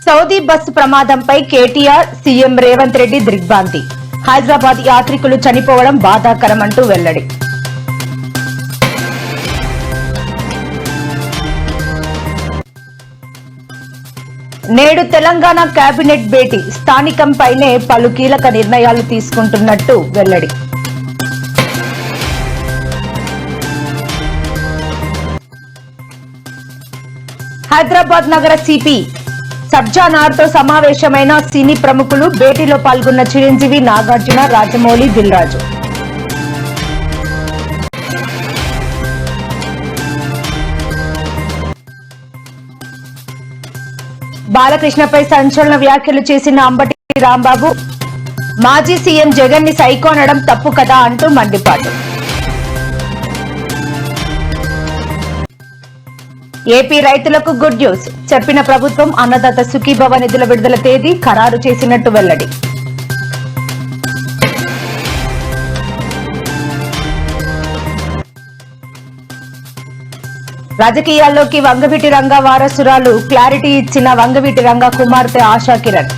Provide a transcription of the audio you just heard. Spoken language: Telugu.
సౌదీ బస్సు ప్రమాదంపై కేటీఆర్, సీఎం రేవంత్ రెడ్డి దిగ్భ్రాంతి. హైదరాబాద్ యాత్రికులు చనిపోవడం బాధాకరమంటూ వెల్లడి. నేడు తెలంగాణ కేబినెట్ భేటీ, స్థానికంపైనే పలు కీలక నిర్ణయాలు తీసుకుంటున్నట్టు వెల్లడి. హైదరాబాద్ నగర సిపి సబ్జానార్తో సమావేశమైన సినీ ప్రముఖులు. భేటీలో పాల్గొన్న చిరంజీవి, నాగార్జున, రాజమౌళి, దిల్ రాజు. బాలకృష్ణపై సంచలన వ్యాఖ్యలు చేసిన అంబటి రాంబాబు. మాజీ సీఎం జగన్ ని సైకో అనడం తప్పు కదా అంటూ మండిపాటు. ఏపీ రైతులకు గుడ్ న్యూస్ చెప్పిన ప్రభుత్వం. అన్నదాత సుఖీభవ నిధుల విడుదల తేదీ ఖరారు చేసినట్టు వెల్లడి. రాజకీయాల్లోకి వంగవీటి రంగా వారసురాలు క్లారిటీ ఇచ్చిన వంగవీటి రంగా కుమార్తె ఆశా కిరణ్.